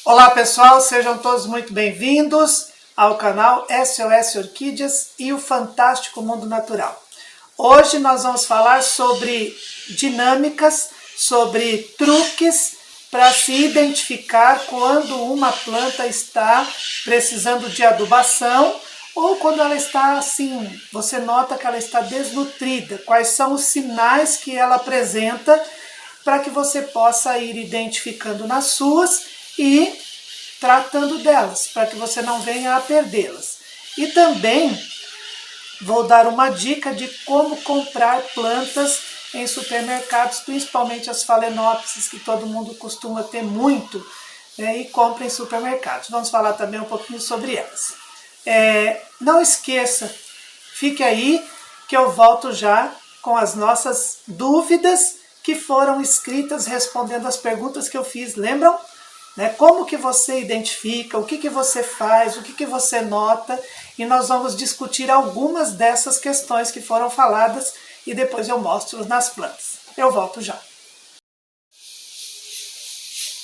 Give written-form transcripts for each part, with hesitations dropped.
Olá pessoal, sejam todos muito bem-vindos ao canal SOS Orquídeas e o Fantástico Mundo Natural. Hoje nós vamos falar sobre dinâmicas, sobre truques para se identificar quando uma planta está precisando de adubação ou quando ela está assim, você nota que ela está desnutrida, quais são os sinais que ela apresenta para que você possa ir identificando nas suas e tratando delas, para que você não venha a perdê-las. E também vou dar uma dica de como comprar plantas em supermercados, principalmente as phalaenopsis, que todo mundo costuma ter muito, né, e compra em supermercados. Vamos falar também um pouquinho sobre elas. Não esqueça, fique aí que eu volto já com as nossas dúvidas que foram escritas respondendo as perguntas que eu fiz, lembram? Como que você identifica, o que você faz, o que você nota, e nós vamos discutir algumas dessas questões que foram faladas e depois eu mostro nas plantas. Eu volto já.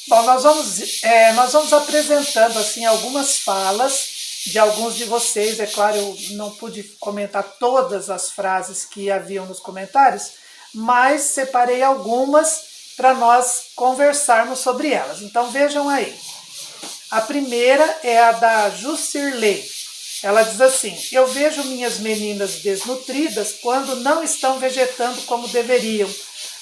Bom, nós vamos apresentando assim algumas falas de alguns de vocês. É claro, eu não pude comentar todas as frases que haviam nos comentários, mas separei algumas para nós conversarmos sobre elas. Então vejam aí. A primeira é a da Jucirley. Ela diz assim: eu vejo minhas meninas desnutridas quando não estão vegetando como deveriam.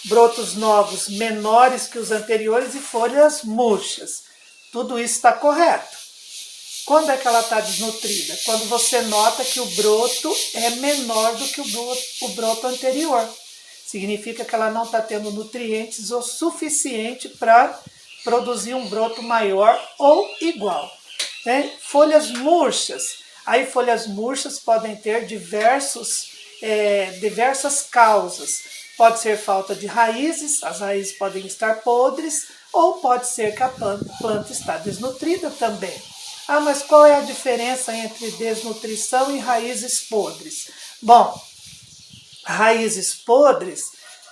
Brotos novos menores que os anteriores e folhas murchas. Tudo isso está correto. Quando é que ela está desnutrida? Quando você nota que o broto é menor do que o broto anterior. Significa que ela não está tendo nutrientes o suficiente para produzir um broto maior ou igual. Né? Folhas murchas. Aí folhas murchas podem ter diversas causas. Pode ser falta de raízes, as raízes podem estar podres, ou pode ser que a planta está desnutrida também. Ah, mas qual é a diferença entre desnutrição e raízes podres? Bom, raízes podres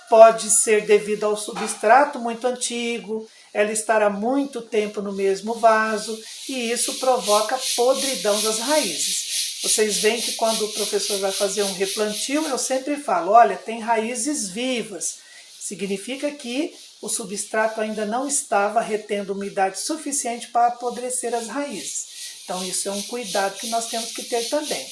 pode ser devido ao substrato muito antigo, ela estar há muito tempo no mesmo vaso e isso provoca podridão das raízes. Vocês veem que quando o professor vai fazer um replantio, eu sempre falo, olha, tem raízes vivas. Significa que o substrato ainda não estava retendo umidade suficiente para apodrecer as raízes. Então isso é um cuidado que nós temos que ter também.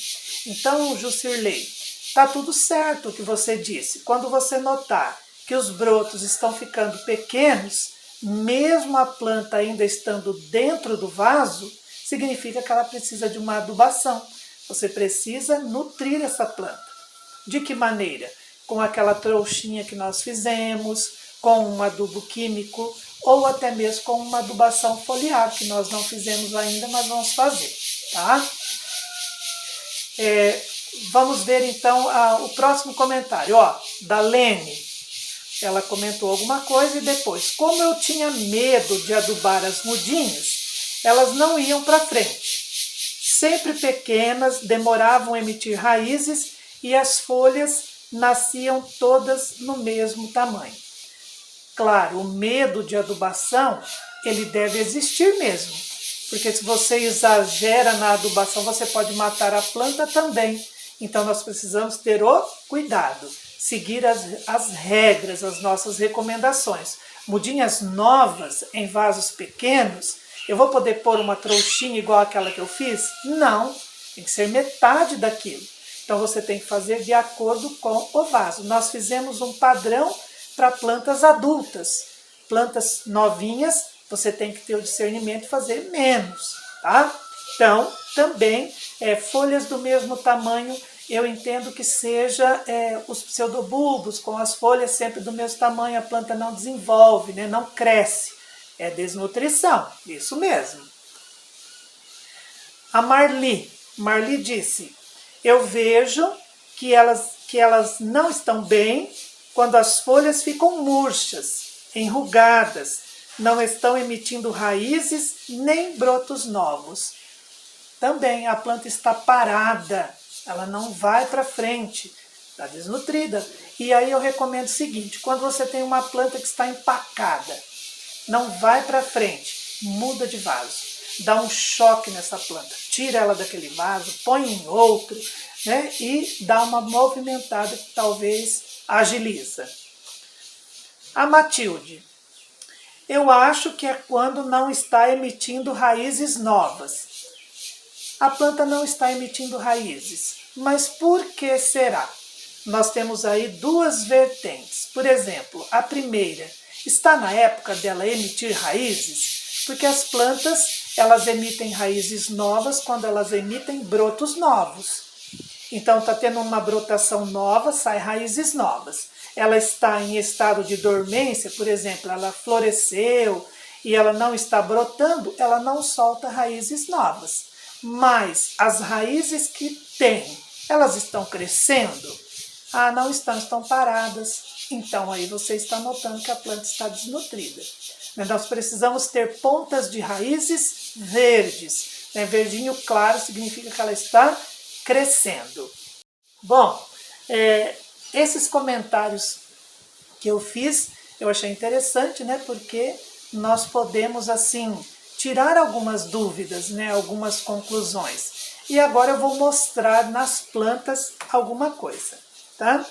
Então, Jucirley, está tudo certo o que você disse. Quando você notar que os brotos estão ficando pequenos, mesmo a planta ainda estando dentro do vaso, significa que ela precisa de uma adubação. Você precisa nutrir essa planta. De que maneira? Com aquela trouxinha que nós fizemos, com um adubo químico ou até mesmo com uma adubação foliar, que nós não fizemos ainda, mas vamos fazer, tá? Vamos ver então o próximo comentário, da Lene. Ela comentou alguma coisa e depois, como eu tinha medo de adubar as mudinhas, elas não iam para frente. Sempre pequenas, demoravam a emitir raízes e as folhas nasciam todas no mesmo tamanho. Claro, o medo de adubação, ele deve existir mesmo, porque se você exagera na adubação, você pode matar a planta também. Então nós precisamos ter o cuidado, seguir as regras, as nossas recomendações. Mudinhas novas em vasos pequenos, eu vou poder pôr uma trouxinha igual aquela que eu fiz? Não, tem que ser metade daquilo. Então você tem que fazer de acordo com o vaso. Nós fizemos um padrão para plantas adultas. Plantas novinhas, você tem que ter o discernimento e fazer menos, tá? Então, também, folhas do mesmo tamanho, eu entendo que seja os pseudobulbos, com as folhas sempre do mesmo tamanho, a planta não desenvolve, né? Não cresce. É desnutrição, isso mesmo. A Marli disse, eu vejo que elas não estão bem quando as folhas ficam murchas, enrugadas, não estão emitindo raízes nem brotos novos. Também a planta está parada, ela não vai para frente, está desnutrida. E aí eu recomendo o seguinte, quando você tem uma planta que está empacada, não vai para frente, muda de vaso, dá um choque nessa planta, tira ela daquele vaso, põe em outro, né? E dá uma movimentada que talvez agiliza. A Matilde, eu acho que é quando não está emitindo raízes novas. A planta não está emitindo raízes, mas por que será? Nós temos aí duas vertentes. Por exemplo, a primeira, está na época dela emitir raízes, porque as plantas elas emitem raízes novas quando elas emitem brotos novos. Então está tendo uma brotação nova, sai raízes novas. Ela está em estado de dormência, por exemplo, ela floresceu e ela não está brotando, ela não solta raízes novas. Mas as raízes que tem, elas estão crescendo? Ah, não estão, estão paradas. Então aí você está notando que a planta está desnutrida. Nós precisamos ter pontas de raízes verdes. Verdinho claro significa que ela está crescendo. Bom, esses comentários que eu fiz, eu achei interessante, né? Porque nós podemos, assim, tirar algumas dúvidas, né? Algumas conclusões. E agora eu vou mostrar nas plantas alguma coisa, tá?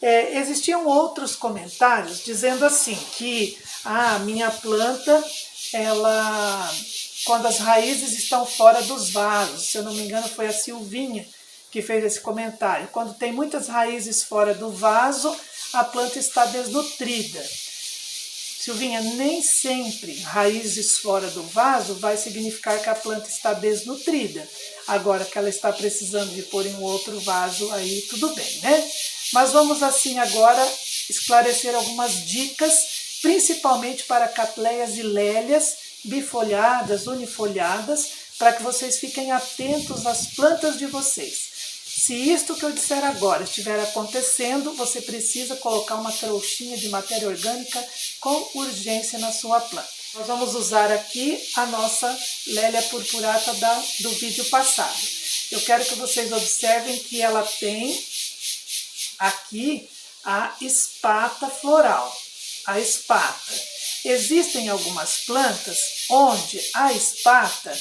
Existiam outros comentários dizendo assim, que a minha planta, ela, quando as raízes estão fora dos vasos, se eu não me engano foi a Silvinha que fez esse comentário, quando tem muitas raízes fora do vaso, a planta está desnutrida. Silvinha, nem sempre raízes fora do vaso vai significar que a planta está desnutrida. Agora que ela está precisando de pôr em um outro vaso, aí tudo bem, né? Mas vamos assim agora esclarecer algumas dicas, principalmente para catleias e lélias, bifolhadas, unifolhadas, para que vocês fiquem atentos às plantas de vocês. Se isto que eu disser agora estiver acontecendo, você precisa colocar uma trouxinha de matéria orgânica com urgência na sua planta. Nós vamos usar aqui a nossa Lélia purpurata do vídeo passado. Eu quero que vocês observem que ela tem aqui a espata floral, a espata. Existem algumas plantas onde a espata,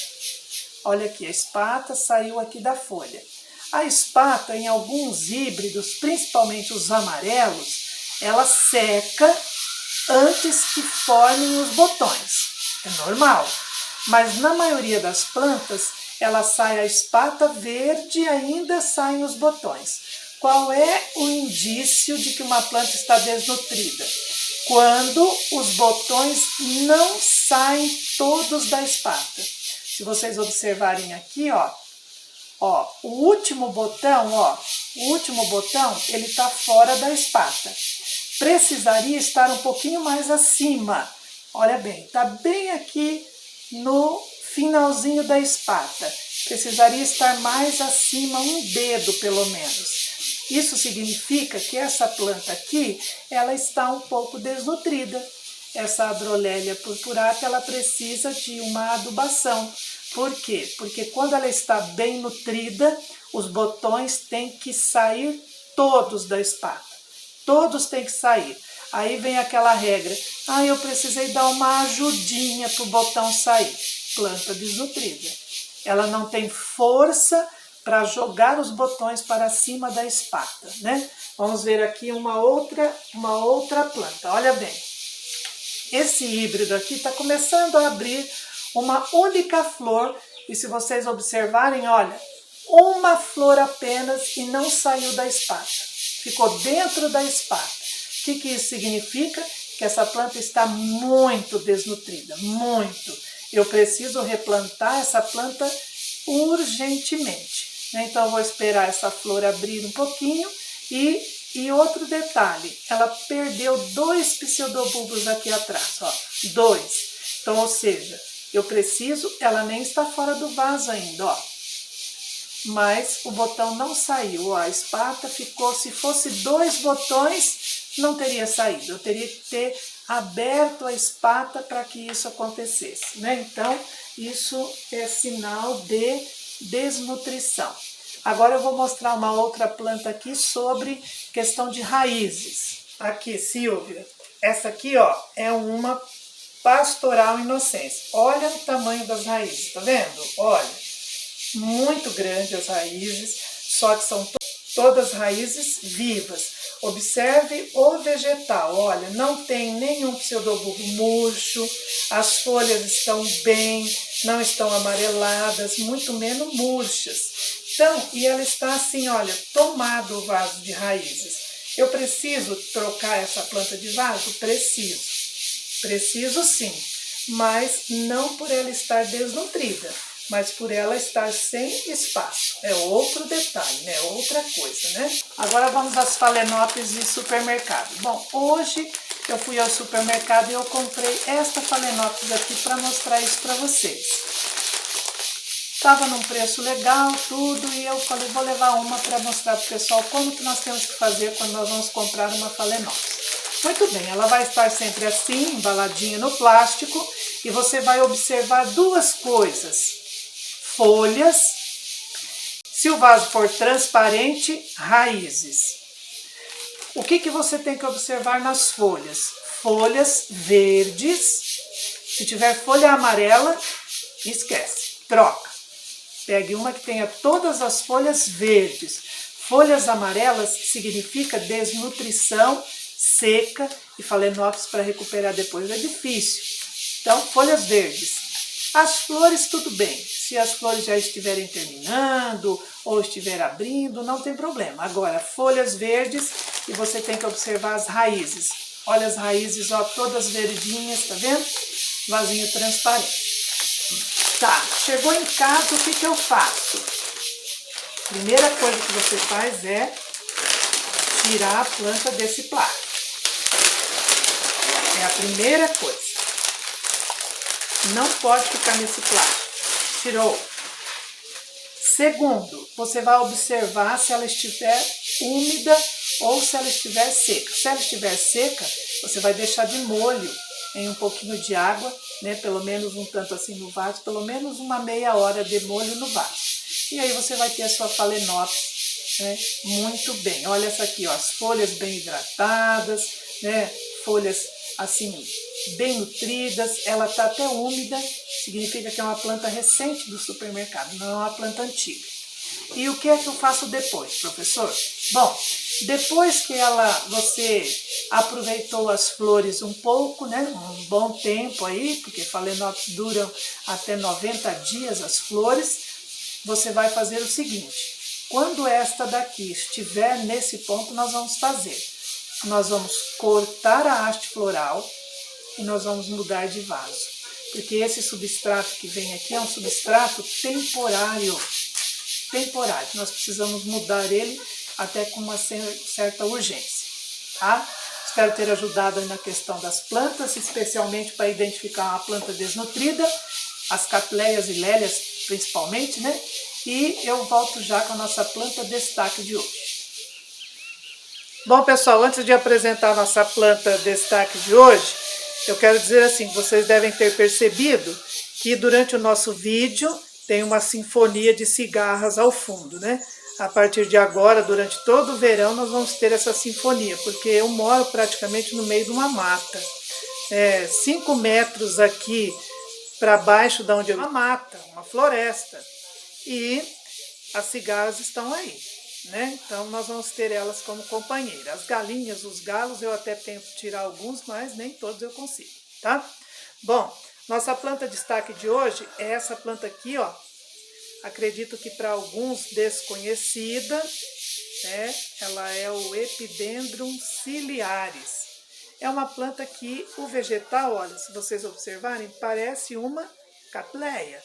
olha aqui, a espata saiu aqui da folha. A espata, em alguns híbridos, principalmente os amarelos, ela seca antes que formem os botões. É normal. Mas na maioria das plantas, ela sai a espata verde e ainda saem os botões. Qual é o indício de que uma planta está desnutrida? Quando os botões não saem todos da espata. Se vocês observarem aqui, ó, o último botão, ele está fora da espata. Precisaria estar um pouquinho mais acima. Olha bem, está bem aqui no finalzinho da espata. Precisaria estar mais acima, um dedo pelo menos. Isso significa que essa planta aqui, ela está um pouco desnutrida. Essa Adrolélia purpurata, ela precisa de uma adubação. Por quê? Porque quando ela está bem nutrida, os botões têm que sair todos da espata. Todos têm que sair. Aí vem aquela regra. Eu precisei dar uma ajudinha para o botão sair. Planta desnutrida. Ela não tem força para jogar os botões para cima da espata, né? Vamos ver aqui uma outra planta. Olha bem. Esse híbrido aqui está começando a abrir uma única flor, e se vocês observarem, olha, uma flor apenas e não saiu da espata, ficou dentro da espata. O que isso significa? Que essa planta está muito desnutrida, muito. Eu preciso replantar essa planta urgentemente. Então eu vou esperar essa flor abrir um pouquinho e outro detalhe, ela perdeu 2 pseudobulbos aqui atrás, ó, 2. Então, ou seja, eu preciso, ela nem está fora do vaso ainda, ó. Mas o botão não saiu, ó, a espata ficou, se fosse 2 botões, não teria saído. Eu teria que ter aberto a espata para que isso acontecesse, né? Então, isso é sinal de desnutrição. Agora eu vou mostrar uma outra planta aqui sobre questão de raízes. Aqui, Silvia, essa aqui, ó, é uma Pastoral Inocência. Olha o tamanho das raízes, tá vendo? Olha, muito grande as raízes, só que são todas raízes vivas. Observe o vegetal, olha, não tem nenhum pseudobulbo murcho, as folhas estão bem, não estão amareladas, muito menos murchas. Então, e ela está assim, olha, tomado o vaso de raízes. Eu preciso trocar essa planta de vaso? Preciso. Preciso sim, mas não por ela estar desnutrida, mas por ela estar sem espaço. É outro detalhe, né? Outra coisa, né? Agora vamos às Phalaenopsis de supermercado. Bom, hoje eu fui ao supermercado e eu comprei esta Phalaenopsis aqui para mostrar isso para vocês. Estava num preço legal, tudo, e eu falei, vou levar uma para mostrar para o pessoal como que nós temos que fazer quando nós vamos comprar uma Phalaenopsis. Muito bem, ela vai estar sempre assim, embaladinha no plástico, e você vai observar duas coisas. Folhas, se o vaso for transparente, raízes. O que você tem que observar nas folhas? Folhas verdes, se tiver folha amarela, esquece, troca. Pegue uma que tenha todas as folhas verdes. Folhas amarelas significa desnutrição, seca, e Phalaenopsis para recuperar depois é difícil. Então, folhas verdes. As flores, tudo bem. Se as flores já estiverem terminando ou estiver abrindo, não tem problema. Agora, folhas verdes, e você tem que observar as raízes. Olha as raízes, ó, todas verdinhas, tá vendo? Vasinho transparente. Tá, chegou em casa, o que eu faço? Primeira coisa que você faz é tirar a planta desse plástico. É a primeira coisa. Não pode ficar nesse plástico. Tirou. Segundo, você vai observar se ela estiver úmida ou se ela estiver seca. Se ela estiver seca, você vai deixar de molho em um pouquinho de água, né? Pelo menos um tanto assim no vaso, pelo menos uma meia hora de molho no vaso. E aí você vai ter a sua Phalaenopsis, né? Muito bem. Olha essa aqui, ó, as folhas bem hidratadas, né? Folhas assim bem nutridas, ela está até úmida, significa que é uma planta recente do supermercado, não é uma planta antiga. E o que é que eu faço depois, professor? Bom, depois que você aproveitou as flores um pouco, né, um bom tempo aí, porque Phalaenopsis duram até 90 dias as flores, você vai fazer o seguinte, quando esta daqui estiver nesse ponto, nós vamos cortar a haste floral e nós vamos mudar de vaso. Porque esse substrato que vem aqui é um substrato temporário. Nós precisamos mudar ele até com uma certa urgência, tá? Espero ter ajudado aí na questão das plantas, especialmente para identificar uma planta desnutrida, as catleias e lélias principalmente, né? E eu volto já com a nossa planta destaque de hoje. Bom, pessoal, antes de apresentar a nossa planta destaque de hoje, eu quero dizer assim, vocês devem ter percebido que durante o nosso vídeo tem uma sinfonia de cigarras ao fundo, né? A partir de agora, durante todo o verão, nós vamos ter essa sinfonia, porque eu moro praticamente no meio de uma mata. 5 metros aqui para baixo de onde eu vivo, uma mata, uma floresta. E as cigarras estão aí, né? Então nós vamos ter elas como companheiras. As galinhas, os galos, eu até tento tirar alguns, mas nem todos eu consigo, tá? Bom, nossa planta destaque de hoje é essa planta aqui, ó. Acredito que para alguns desconhecida, né? Ela é o Epidendrum ciliaris. É uma planta que o vegetal, olha, se vocês observarem, parece uma catleia.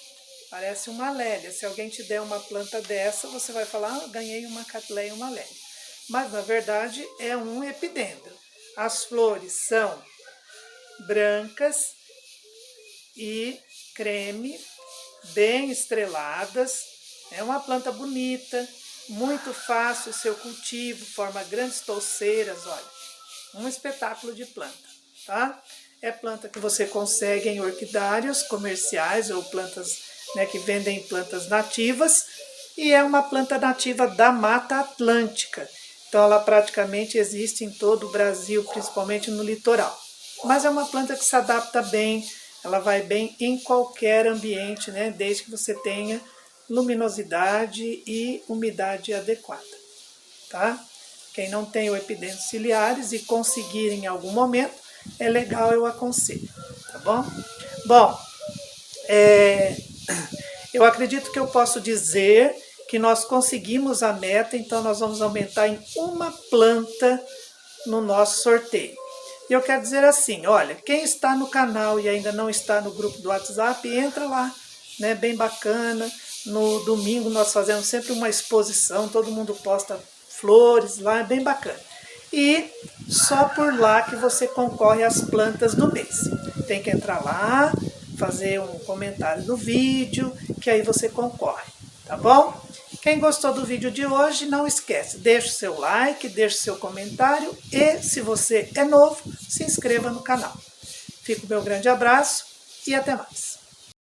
Parece uma lélia. Se alguém te der uma planta dessa, você vai falar, ah, ganhei uma catleia e uma lélia. Mas, na verdade, é um epidendro. As flores são brancas e creme, bem estreladas. É uma planta bonita, muito fácil o seu cultivo, forma grandes touceiras, olha. Um espetáculo de planta, tá? É planta que você consegue em orquidários comerciais ou plantas, né, que vendem plantas nativas, e é uma planta nativa da Mata Atlântica. Então ela praticamente existe em todo o Brasil, principalmente no litoral. mas é uma planta que se adapta bem, ela vai bem em qualquer ambiente, né? Desde que você tenha luminosidade e umidade adequada, tá? Quem não tem o Epidendrum ciliaris e conseguir em algum momento, é legal, eu aconselho, tá bom? Bom, eu acredito que eu posso dizer que nós conseguimos a meta, então nós vamos aumentar em uma planta no nosso sorteio. E eu quero dizer assim, olha, quem está no canal e ainda não está no grupo do WhatsApp, entra lá, né, bem bacana. No domingo nós fazemos sempre uma exposição, todo mundo posta flores lá, é bem bacana. E só por lá que você concorre às plantas do mês. Tem que entrar lá, fazer um comentário no vídeo, que aí você concorre, tá bom? Quem gostou do vídeo de hoje, não esquece, deixa o seu like, deixa o seu comentário e, se você é novo, se inscreva no canal. Fica o meu grande abraço e até mais.